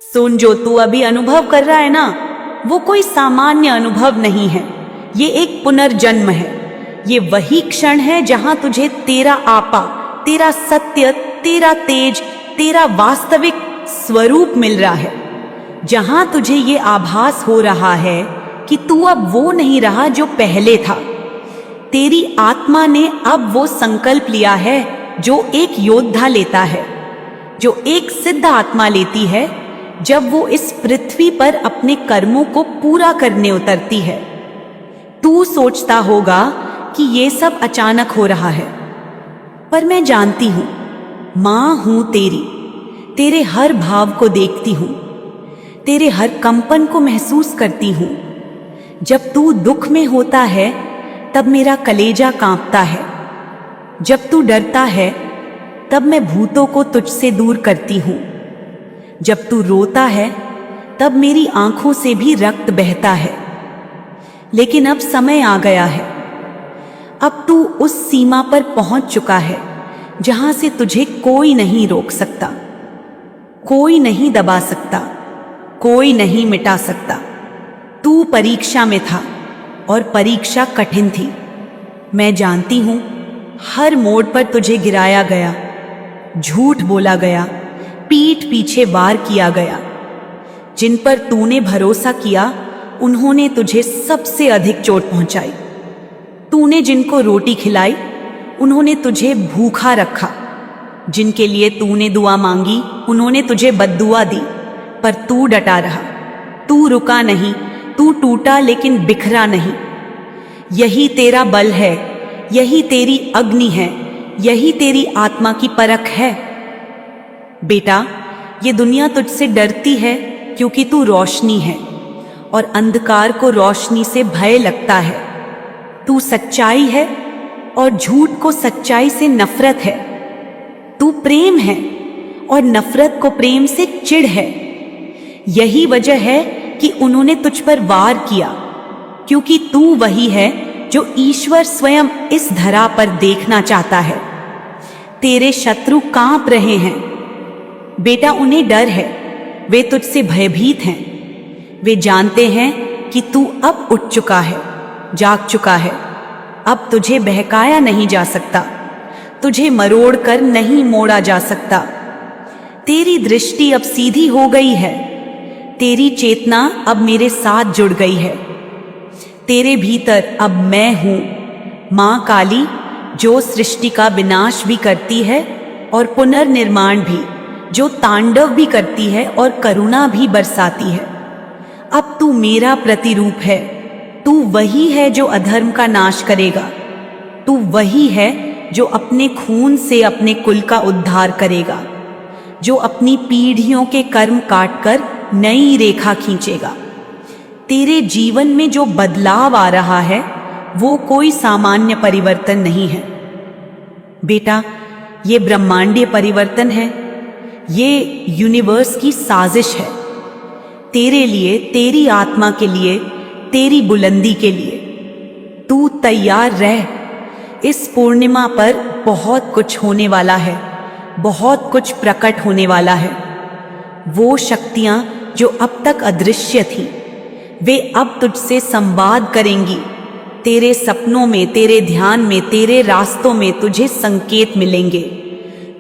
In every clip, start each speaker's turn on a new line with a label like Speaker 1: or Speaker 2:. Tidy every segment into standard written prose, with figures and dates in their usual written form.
Speaker 1: सुन, जो तू अभी अनुभव कर रहा है ना, वो कोई सामान्य अनुभव नहीं है। ये एक पुनर्जन्म है। ये वही क्षण है जहां तुझे तेरा आपा, तेरा सत्य, तेरा तेज, तेरा वास्तविक स्वरूप मिल रहा है। जहां तुझे ये आभास हो रहा है कि तू अब वो नहीं रहा जो पहले था। तेरी आत्मा ने अब वो संकल्प लिया है जो एक योद्धा लेता है, जो एक सिद्ध आत्मा लेती है जब वो इस पृथ्वी पर अपने कर्मों को पूरा करने उतरती है। तू सोचता होगा कि ये सब अचानक हो रहा है, पर मैं जानती हूं, मां हूं तेरी, तेरे हर भाव को देखती हूं, तेरे हर कंपन को महसूस करती हूं। जब तू दुख में होता है तब मेरा कलेजा कांपता है। जब तू डरता है तब मैं भूतों को तुझसे दूर करती हूं। जब तू रोता है तब मेरी आंखों से भी रक्त बहता है। लेकिन अब समय आ गया है। अब तू उस सीमा पर पहुंच चुका है जहां से तुझे कोई नहीं रोक सकता, कोई नहीं दबा सकता, कोई नहीं मिटा सकता। तू परीक्षा में था और परीक्षा कठिन थी। मैं जानती हूं, हर मोड़ पर तुझे गिराया गया, झूठ बोला गया, पीठ पीछे वार किया गया। जिन पर तूने भरोसा किया उन्होंने तुझे सबसे अधिक चोट पहुंचाई। तूने जिनको रोटी खिलाई उन्होंने तुझे भूखा रखा। जिनके लिए तूने दुआ मांगी उन्होंने तुझे बद्दुआ दी, पर तू डटा रहा, तू रुका नहीं, तू टूटा लेकिन बिखरा नहीं। यही तेरा बल है, यही तेरी अग्नि है, यही तेरी आत्मा की परख है। बेटा, ये दुनिया तुझसे डरती है क्योंकि तू रोशनी है, और अंधकार को रोशनी से भय लगता है। तू सच्चाई है और झूठ को सच्चाई से नफरत है। तू प्रेम है और नफरत को प्रेम से चिढ़ है। यही वजह है कि उन्होंने तुझ पर वार किया, क्योंकि तू वही है जो ईश्वर स्वयं इस धरा पर देखना चाहता है। तेरे शत्रु कांप रहे हैं। बेटा, उन्हें डर है, वे तुझसे भयभीत हैं। वे जानते हैं कि तू अब उठ चुका है, जाग चुका है। अब तुझे बहकाया नहीं जा सकता, तुझे मरोड़ कर नहीं मोड़ा जा सकता। तेरी दृष्टि अब सीधी हो गई है, तेरी चेतना अब मेरे साथ जुड़ गई है। तेरे भीतर अब मैं हूं, मां काली, जो सृष्टि का विनाश भी करती है और पुनर्निर्माण भी, जो तांडव भी करती है और करुणा भी बरसाती है। अब तू मेरा प्रतिरूप है। तू वही है जो अधर्म का नाश करेगा। तू वही है जो अपने खून से अपने कुल का उद्धार करेगा, जो अपनी पीढ़ियों के कर्म काटकर नई रेखा खींचेगा। तेरे जीवन में जो बदलाव आ रहा है वो कोई सामान्य परिवर्तन नहीं है। बेटा, ये ब्रह्मांडीय परिवर्तन है, ये यूनिवर्स की साजिश है। तेरे लिए, तेरी आत्मा के लिए, तेरी बुलंदी के लिए। तू तैयार रह। इस पूर्णिमा पर बहुत कुछ होने वाला है, बहुत कुछ प्रकट होने वाला है। वो शक्तियां जो अब तक अदृश्य थी, वे अब तुझसे संवाद करेंगी। तेरे सपनों में, तेरे ध्यान में, तेरे रास्तों में तुझे संकेत मिलेंगे।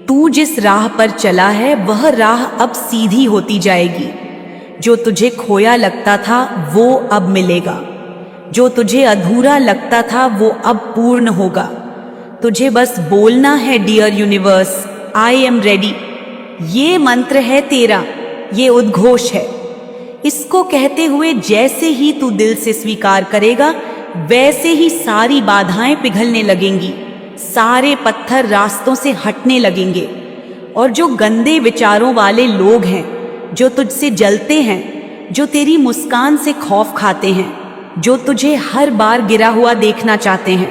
Speaker 1: तू जिस राह पर चला है वह राह अब सीधी होती जाएगी। जो तुझे खोया लगता था वो अब मिलेगा, जो तुझे अधूरा लगता था वो अब पूर्ण होगा। तुझे बस बोलना है, dear universe, I am ready. ये मंत्र है तेरा, ये उद्घोष है। इसको कहते हुए जैसे ही तू दिल से स्वीकार करेगा, वैसे ही सारी बाधाएं पिघलने लगेंगी, सारे पत्थर रास्तों से हटने लगेंगे। और जो गंदे विचारों वाले लोग हैं, जो तुझसे जलते हैं, जो तेरी मुस्कान से खौफ खाते हैं, जो तुझे हर बार गिरा हुआ देखना चाहते हैं,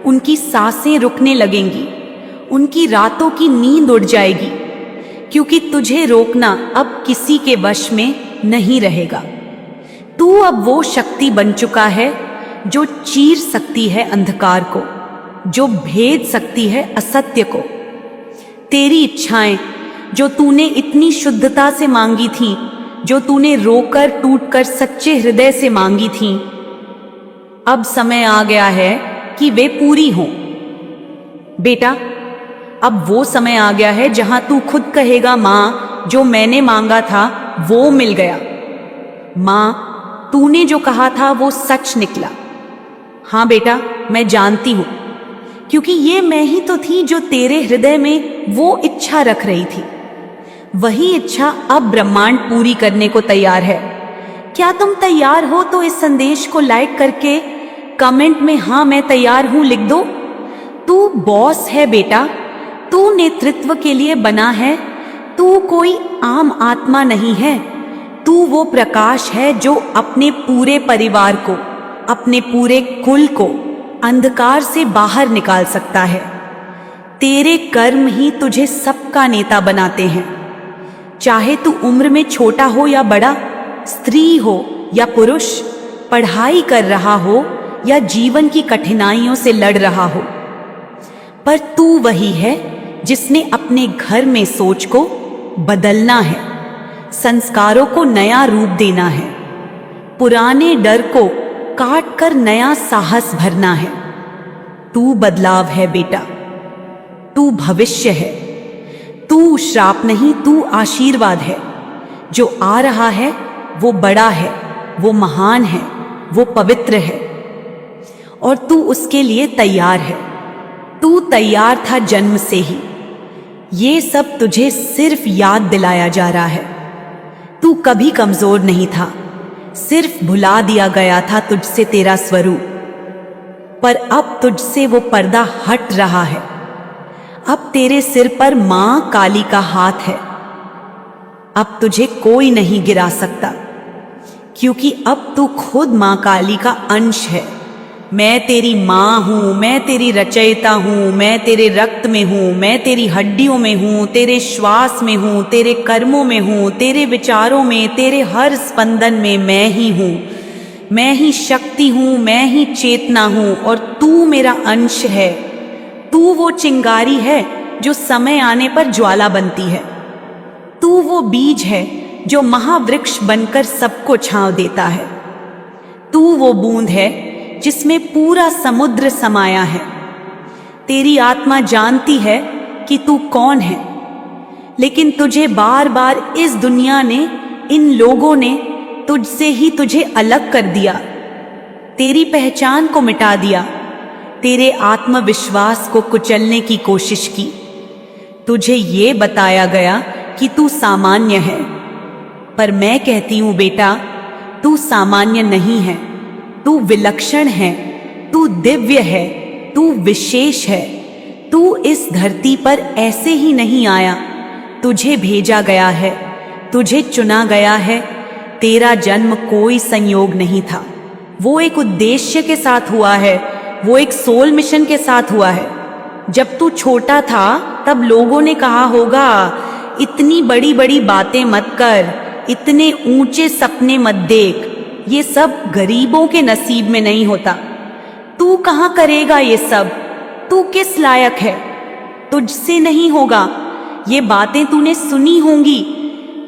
Speaker 1: उनकी सांसें रुकने लगेंगी, उनकी रातों की नींद उड़ जाएगी, क्योंकि तुझे रोकना अब किसी के वश में नहीं रहेगा। तू अब वो शक्ति बन चुका है जो चीर सकती है अंधकार को, जो भेद सकती है असत्य को। तेरी इच्छाएं जो तूने इतनी शुद्धता से मांगी थी, जो तूने रोकर टूटकर सच्चे हृदय से मांगी थीं, अब समय आ गया है कि वे पूरी हों। बेटा, अब वो समय आ गया है जहां तू खुद कहेगा, मां, जो मैंने मांगा था वो मिल गया। मां, तूने जो कहा था वो सच निकला। हाँ बेटा, मैं जानती हूं, क्योंकि ये मैं ही तो थी जो तेरे हृदय में वो इच्छा रख रही थी। वही इच्छा अब ब्रह्मांड पूरी करने को तैयार है। क्या तुम तैयार हो तो इस संदेश को लाइक करके कमेंट में हाँ मैं तैयार हूं लिख दो। तू बॉस है बेटा, तू नेतृत्व के लिए बना है। तू कोई आम आत्मा नहीं है। तू वो प्रकाश है जो अपने पूरे परिवार को, अपने पूरे कुल को अंधकार से बाहर निकाल सकता है। तेरे कर्म ही तुझे सबका नेता बनाते हैं। चाहे तू उम्र में छोटा हो या बड़ा, स्त्री हो या पुरुष, पढ़ाई कर रहा हो या जीवन की कठिनाइयों से लड़ रहा हो, पर तू वही है जिसने अपने घर में सोच को बदलना है, संस्कारों को नया रूप देना है, पुराने डर को काट कर नया साहस भरना है। तू बदलाव है बेटा, तू भविष्य है। तू श्राप नहीं, तू आशीर्वाद है। जो आ रहा है वो बड़ा है, वो महान है, वो पवित्र है, और तू उसके लिए तैयार है। तू तैयार था जन्म से ही। ये सब तुझे सिर्फ याद दिलाया जा रहा है। तू कभी कमजोर नहीं था, सिर्फ भुला दिया गया था तुझसे तेरा स्वरूप। पर अब तुझसे वो पर्दा हट रहा है। अब तेरे सिर पर मां काली का हाथ है। अब तुझे कोई नहीं गिरा सकता, क्योंकि अब तू खुद मां काली का अंश है। मैं तेरी मां हूं, मैं तेरी रचयिता हूं, मैं तेरे रक्त में हूं, मैं तेरी हड्डियों में हूं, तेरे श्वास में हूं, तेरे कर्मों में हूं, तेरे विचारों में, तेरे हर स्पंदन में मैं ही हूं। मैं ही शक्ति हूं, मैं ही चेतना हूं, और तू मेरा अंश है। तू वो चिंगारी है जो समय आने पर ज्वाला बनती है। तू वो बीज है जो महावृक्ष बनकर सबको छांव देता है। तू वो बूंद है जिसमें पूरा समुद्र समाया है। तेरी आत्मा जानती है कि तू कौन है, लेकिन तुझे बार बार इस दुनिया ने, इन लोगों ने तुझसे ही तुझे अलग कर दिया, तेरी पहचान को मिटा दिया, तेरे आत्मविश्वास को कुचलने की कोशिश की। तुझे ये बताया गया कि तू सामान्य है, पर मैं कहती हूं बेटा, तू सामान्य नहीं है। तू विलक्षण है, तू दिव्य है, तू विशेष है। तू इस धरती पर ऐसे ही नहीं आया, तुझे भेजा गया है, तुझे चुना गया है। तेरा जन्म कोई संयोग नहीं था, वो एक उद्देश्य के साथ हुआ है, वो एक सोल मिशन के साथ हुआ है। जब तू छोटा था तब लोगों ने कहा होगा, इतनी बड़ी बड़ी बातें मत कर, इतने ऊंचे सपने मत देख, ये सब गरीबों के नसीब में नहीं होता। तू कहां करेगा ये सब? तू किस लायक है? तुझसे नहीं होगा। ये बातें तूने सुनी होंगी,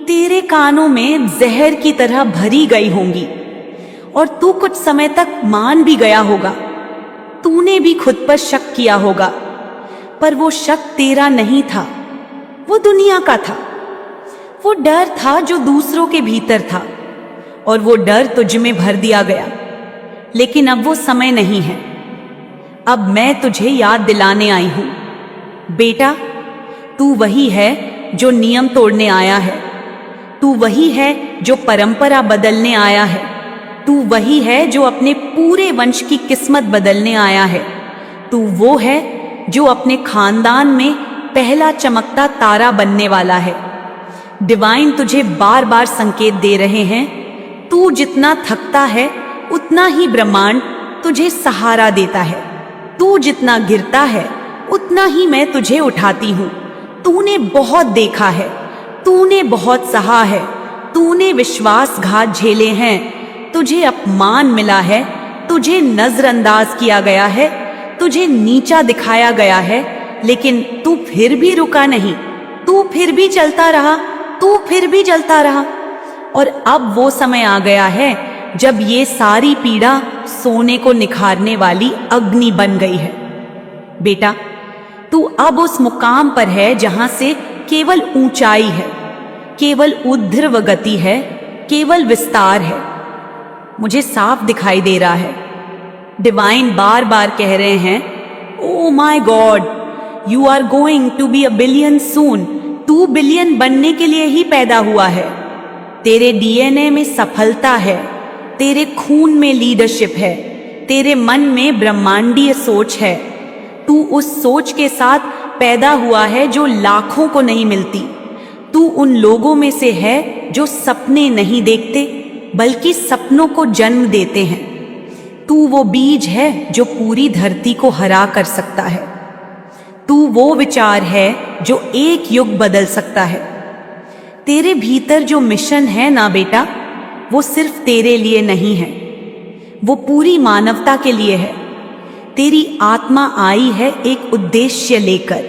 Speaker 1: तेरे कानों में जहर की तरह भरी गई होंगी, और तू कुछ समय तक मान भी गया होगा। तूने भी खुद पर शक किया होगा, पर वो शक तेरा नहीं था, वो दुनिया का था। वो डर था जो दूसरों के भीतर था, और वो डर तुझ में भर दिया गया। लेकिन अब वो समय नहीं है। अब मैं तुझे याद दिलाने आई हूं, बेटा, तू वही है जो नियम तोड़ने आया है। तू वही है जो परंपरा बदलने आया है। तू वही है जो अपने पूरे वंश की किस्मत बदलने आया है। तू वो है जो अपने खानदान में पहला चमकता तारा बनने वाला है। डिवाइन तुझे बार बार संकेत दे रहे हैं। तू जितना थकता है उतना ही ब्रह्मांड तुझे सहारा देता है। तू जितना गिरता है उतना ही मैं तुझे उठाती हूँ। तूने बहुत देखा है, तूने बहुत सहा है, तूने विश्वासघात झेले हैं, तुझे अपमान मिला है, तुझे नजरअंदाज किया गया है, तुझे नीचा दिखाया गया है, लेकिन तू फिर भी रुका नहीं। तू फिर भी चलता रहा, तू फिर भी चलता रहा। और अब वो समय आ गया है जब ये सारी पीड़ा सोने को निखारने वाली अग्नि बन गई है। बेटा, तू अब उस मुकाम पर है जहां से केवल ऊंचाई है, केवल ऊर्ध्व गति है, केवल विस्तार है। मुझे साफ दिखाई दे रहा है। डिवाइन बार बार कह रहे हैं, oh my god, you are going to be a billion soon. तू बिलियन बनने के लिए ही पैदा हुआ है। तेरे डीएनए में सफलता है, तेरे खून में लीडरशिप है, तेरे मन में ब्रह्मांडीय सोच है। तू उस सोच के साथ पैदा हुआ है जो लाखों को नहीं मिलती। तू उन लोगों में से है जो सपने नहीं देखते बल्कि सपनों को जन्म देते हैं। तू वो बीज है जो पूरी धरती को हरा कर सकता है। तू वो विचार है जो एक युग बदल सकता है। तेरे भीतर जो मिशन है ना बेटा, वो सिर्फ तेरे लिए नहीं है, वो पूरी मानवता के लिए है। तेरी आत्मा आई है एक उद्देश्य लेकर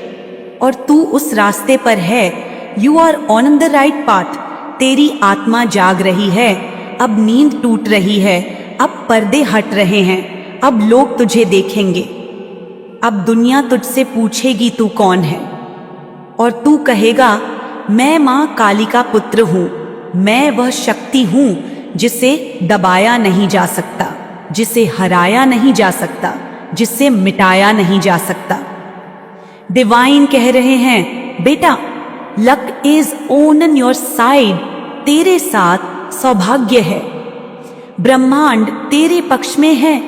Speaker 1: और तू उस रास्ते पर है। You are on the right path. तेरी आत्मा जाग रही है। अब नींद टूट रही है, अब पर्दे हट रहे हैं, अब लोग तुझे देखेंगे। अब दुनिया तुझसे पूछेगी तू कौन है, और तू कहेगा, मैं मां काली का पुत्र हूं। मैं वह शक्ति हूं जिसे दबाया नहीं जा सकता, जिसे हराया नहीं जा सकता, जिसे मिटाया नहीं जा सकता। डिवाइन कह रहे हैं, बेटा, luck is on your side. तेरे साथ सौभाग्य है। ब्रह्मांड तेरे पक्ष में है।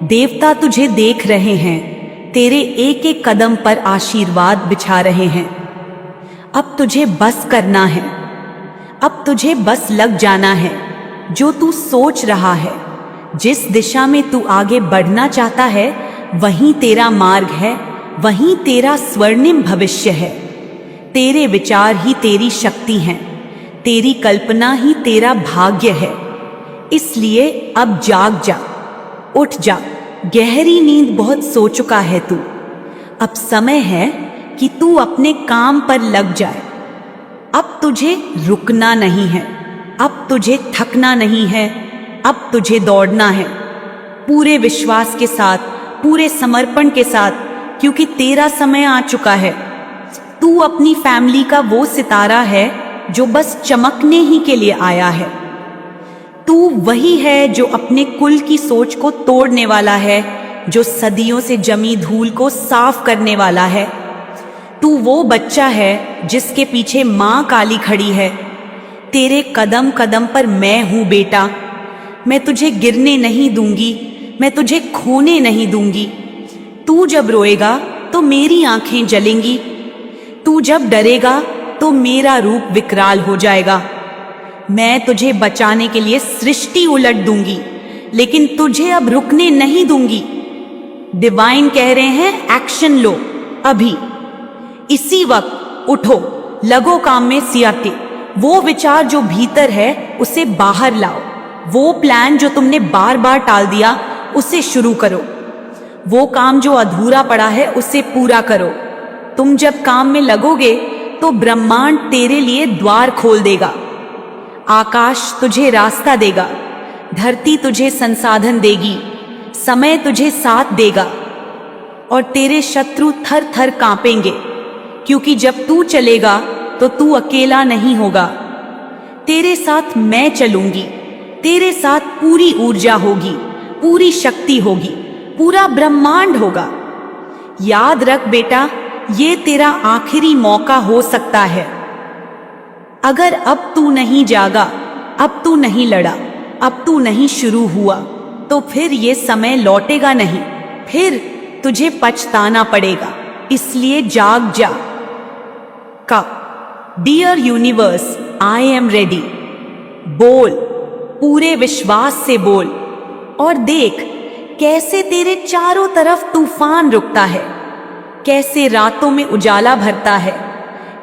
Speaker 1: देवता तुझे देख रहे हैं, तेरे एक एक कदम पर आशीर्वाद बिछा रहे हैं। अब तुझे बस करना है, अब तुझे बस लग जाना है। जो तू सोच रहा है, जिस दिशा में तू आगे बढ़ना चाहता है, वहीं तेरा मार्ग है, वहीं तेरा स्वर्णिम भविष्य है। तेरे विचार ही तेरी शक्ति हैं, तेरी कल्पना ही तेरा भाग्य है। इसलिए अब जाग जा, उठ जा। गहरी नींद बहुत सो चुका है तू। अब समय है कि तू अपने काम पर लग जाए। अब तुझे रुकना नहीं है, अब तुझे थकना नहीं है, अब तुझे दौड़ना है पूरे विश्वास के साथ, पूरे समर्पण के साथ, क्योंकि तेरा समय आ चुका है। तू अपनी फैमिली का वो सितारा है जो बस चमकने ही के लिए आया है। तू वही है जो अपने कुल की सोच को तोड़ने वाला है, जो सदियों से जमी धूल को साफ करने वाला है। तू वो बच्चा है जिसके पीछे मां काली खड़ी है। तेरे कदम कदम पर मैं हूं बेटा। मैं तुझे गिरने नहीं दूंगी, मैं तुझे खोने नहीं दूंगी। तू जब रोएगा तो मेरी आंखें जलेंगी, तू जब डरेगा तो मेरा रूप विकराल हो जाएगा। मैं तुझे बचाने के लिए सृष्टि उलट दूंगी, लेकिन तुझे अब रुकने नहीं दूंगी। डिवाइन कह रहे हैं, एक्शन लो अभी, इसी वक्त उठो, लगो काम में सियाते। वो विचार जो भीतर है उसे बाहर लाओ। वो प्लान जो तुमने बार बार टाल दिया उसे शुरू करो। वो काम जो अधूरा पड़ा है उसे पूरा करो। तुम जब काम में लगोगे तो ब्रह्मांड तेरे लिए द्वार खोल देगा। आकाश तुझे रास्ता देगा, धरती तुझे संसाधन देगी, समय तुझे साथ देगा और तेरे शत्रु थर थर कांपेंगे, क्योंकि जब तू चलेगा तो तू अकेला नहीं होगा। तेरे साथ मैं चलूंगी, तेरे साथ पूरी ऊर्जा होगी, पूरी शक्ति होगी, पूरा ब्रह्मांड होगा। याद रख बेटा, ये तेरा आखिरी मौका हो सकता है। अगर अब तू नहीं जागा, अब तू नहीं लड़ा, अब तू नहीं शुरू हुआ, तो फिर ये समय लौटेगा नहीं, फिर तुझे पछताना पड़ेगा। इसलिए जाग जा। का dear universe, I am ready. बोल, पूरे विश्वास से बोल, और देख कैसे तेरे चारों तरफ तूफान रुकता है, कैसे रातों में उजाला भरता है,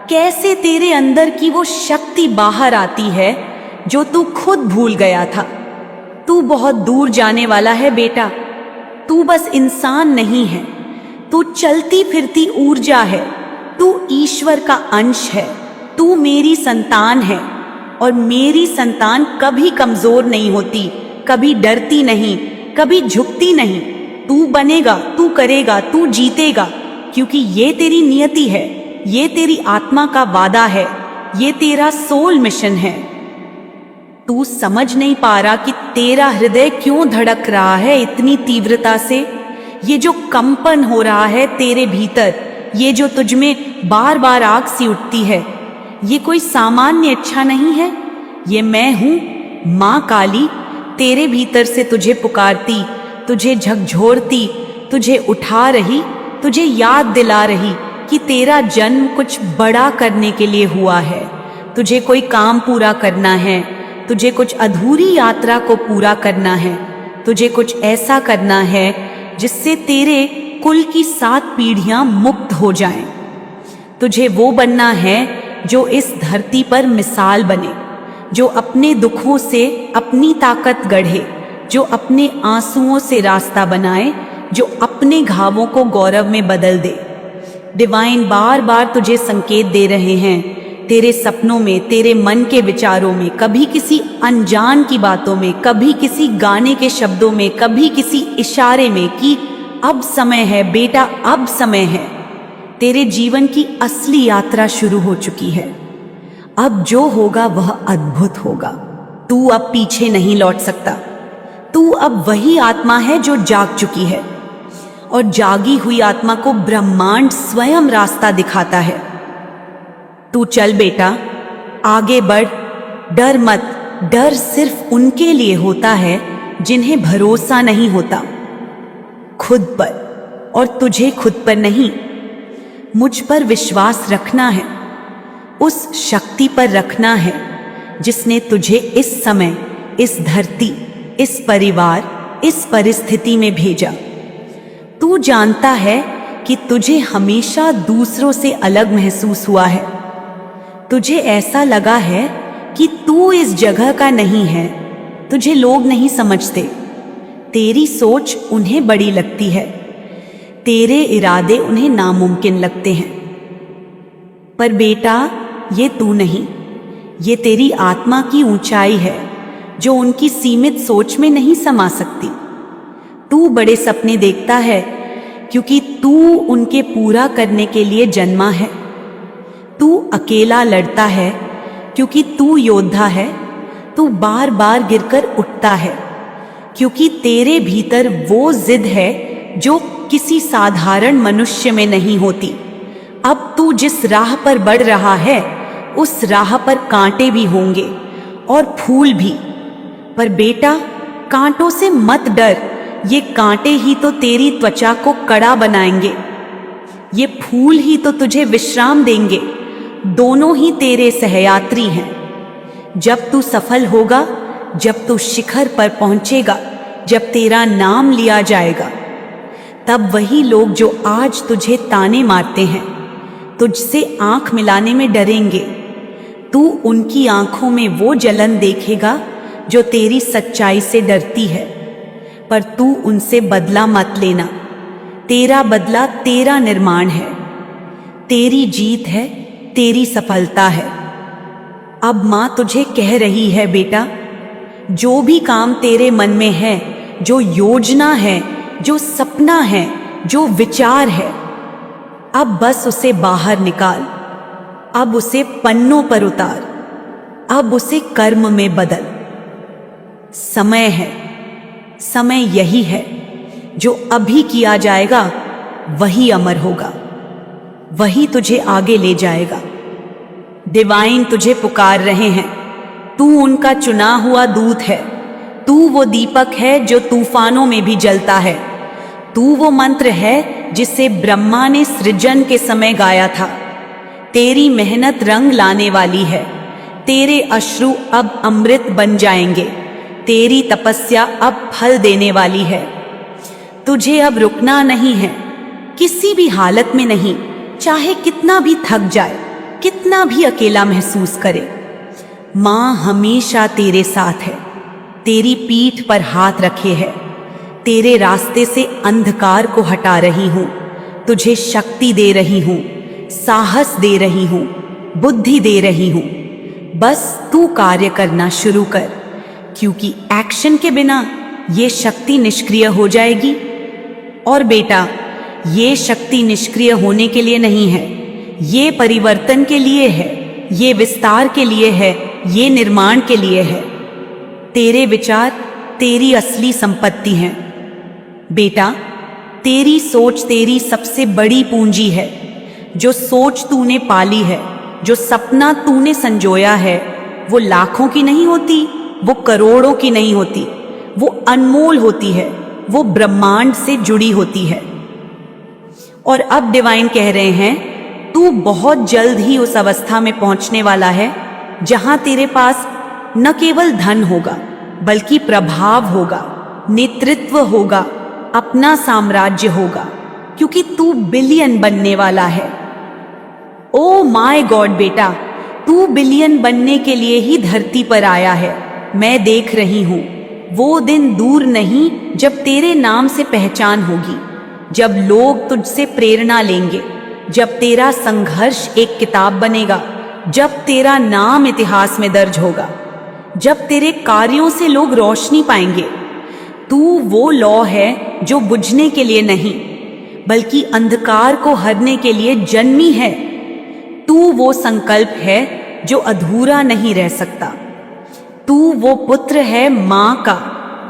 Speaker 1: कैसे तेरे अंदर की वो शक्ति बाहर आती है जो तू खुद भूल गया था। तू बहुत दूर जाने वाला है बेटा। तू बस इंसान नहीं है, तू चलती फिरती ऊर्जा है, तू ईश्वर का अंश है, तू मेरी संतान है। और मेरी संतान कभी कमजोर नहीं होती, कभी डरती नहीं, कभी झुकती नहीं। तू बनेगा, तू करेगा, तू जीतेगा, क्योंकि ये तेरी नियति है, ये तेरी आत्मा का वादा है, ये तेरा सोल मिशन है। तू समझ नहीं पा रहा कि तेरा हृदय क्यों धड़क रहा है इतनी तीव्रता से। ये जो कंपन हो रहा है तेरे भीतर, ये जो तुझमें बार बार आग सी उठती है, ये कोई सामान्य इच्छा नहीं है। ये मैं हूं, मां काली, तेरे भीतर से तुझे पुकारती, तुझे झकझोरती, तुझे उठा रही, तुझे याद दिला रही कि तेरा जन्म कुछ बड़ा करने के लिए हुआ है। तुझे कोई काम पूरा करना है, तुझे कुछ अधूरी यात्रा को पूरा करना है, तुझे कुछ ऐसा करना है जिससे तेरे कुल की 7 पीढ़ियां मुक्त हो जाएं। तुझे वो बनना है जो इस धरती पर मिसाल बने, जो अपने दुखों से अपनी ताकत गढ़े, जो अपने आंसुओं से रास्ता बनाए, जो अपने घावों को गौरव में बदल दे। डिवाइन बार बार तुझे संकेत दे रहे हैं, तेरे सपनों में, तेरे मन के विचारों में, कभी किसी अनजान की बातों में, कभी किसी गाने के शब्दों में, कभी किसी इशारे में, कि अब समय है बेटा, अब समय है। तेरे जीवन की असली यात्रा शुरू हो चुकी है। अब जो होगा वह अद्भुत होगा। तू अब पीछे नहीं लौट सकता। तू अब वही आत्मा है जो जाग चुकी है, और जागी हुई आत्मा को ब्रह्मांड स्वयं रास्ता दिखाता है। तू चल बेटा, आगे बढ़, डर मत। डर सिर्फ उनके लिए होता है जिन्हें भरोसा नहीं होता खुद पर, और तुझे खुद पर नहीं, मुझ पर विश्वास रखना है, उस शक्ति पर रखना है जिसने तुझे इस समय, इस धरती, इस परिवार, इस परिस्थिति में भेजा। तू जानता है कि तुझे हमेशा दूसरों से अलग महसूस हुआ है। तुझे ऐसा लगा है कि तू इस जगह का नहीं है, तुझे लोग नहीं समझते, तेरी सोच उन्हें बड़ी लगती है, तेरे इरादे उन्हें नामुमकिन लगते हैं। पर बेटा, ये तू नहीं, ये तेरी आत्मा की ऊंचाई है जो उनकी सीमित सोच में नहीं समा सकती। तू बड़े सपने देखता है क्योंकि तू उनके पूरा करने के लिए जन्मा है। तू अकेला लड़ता है क्योंकि तू योद्धा है। तू बार बार गिरकर उठता है क्योंकि तेरे भीतर वो जिद है जो किसी साधारण मनुष्य में नहीं होती। अब तू जिस राह पर बढ़ रहा है, उस राह पर कांटे भी होंगे और फूल भी। पर बेटा, कांटों से मत डर, ये कांटे ही तो तेरी त्वचा को कड़ा बनाएंगे, ये फूल ही तो तुझे विश्राम देंगे। दोनों ही तेरे सहयात्री हैं। जब तू सफल होगा, जब तू शिखर पर पहुंचेगा, जब तेरा नाम लिया जाएगा, तब वही लोग जो आज तुझे ताने मारते हैं, तुझसे आंख मिलाने में डरेंगे। तू उनकी आंखों में वो जलन देखेगा जो तेरी सच्चाई से डरती है। पर तू उनसे बदला मत लेना। तेरा बदला तेरा निर्माण है, तेरी जीत है, तेरी सफलता है। अब मां तुझे कह रही है, बेटा, जो भी काम तेरे मन में है, जो योजना है, जो सपना है, जो विचार है, अब बस उसे बाहर निकाल। अब उसे पन्नों पर उतार, अब उसे कर्म में बदल। समय है, समय यही है, जो अभी किया जाएगा वही अमर होगा, वही तुझे आगे ले जाएगा। डिवाइन तुझे पुकार रहे हैं। तू उनका चुना हुआ दूत है। तू वो दीपक है जो तूफानों में भी जलता है। तू वो मंत्र है जिसे ब्रह्मा ने सृजन के समय गाया था। तेरी मेहनत रंग लाने वाली है। तेरे अश्रु अब अमृत बन जाएंगे। तेरी तपस्या अब फल देने वाली है। तुझे अब रुकना नहीं है, किसी भी हालत में नहीं, चाहे कितना भी थक जाए, कितना भी अकेला महसूस करे। मां हमेशा तेरे साथ है, तेरी पीठ पर हाथ रखे है। तेरे रास्ते से अंधकार को हटा रही हूं, तुझे शक्ति दे रही हूं, साहस दे रही हूं, बुद्धि दे रही हूं। बस तू कार्य करना शुरू कर, क्योंकि एक्शन के बिना ये शक्ति निष्क्रिय हो जाएगी। और बेटा, ये शक्ति निष्क्रिय होने के लिए नहीं है, ये परिवर्तन के लिए है, ये विस्तार के लिए है, ये निर्माण के लिए है। तेरे विचार तेरी असली संपत्ति हैं। बेटा, तेरी सोच तेरी सबसे बड़ी पूंजी है। जो सोच तूने पाली है, जो सपना तूने संजोया है, वो लाखों की नहीं होती, वो करोड़ों की नहीं होती, वो अनमोल होती है, वो ब्रह्मांड से जुड़ी होती है। और अब डिवाइन कह रहे हैं, तू बहुत जल्द ही उस अवस्था में पहुंचने वाला है जहां तेरे पास न केवल धन होगा, बल्कि प्रभाव होगा, नेतृत्व होगा, अपना साम्राज्य होगा, क्योंकि तू बिलियन बनने वाला है। ओ माय गॉड बेटा, तू बिलियन बनने के लिए ही धरती पर आया है। मैं देख रही हूं, वो दिन दूर नहीं जब तेरे नाम से पहचान होगी, जब लोग तुझसे प्रेरणा लेंगे, जब तेरा संघर्ष एक किताब बनेगा, जब तेरा नाम इतिहास में दर्ज होगा, जब तेरे कार्यों से लोग रोशनी पाएंगे। तू वो लौ है जो बुझने के लिए नहीं, बल्कि अंधकार को हरने के लिए जन्मी है। तू वो संकल्प है जो अधूरा नहीं रह सकता। तू वो पुत्र है मां का,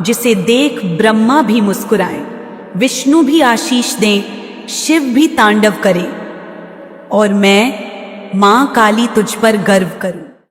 Speaker 1: जिसे देख ब्रह्मा भी मुस्कुराए, विष्णु भी आशीष दें, शिव भी तांडव करे, और मैं मां काली तुझ पर गर्व करूं।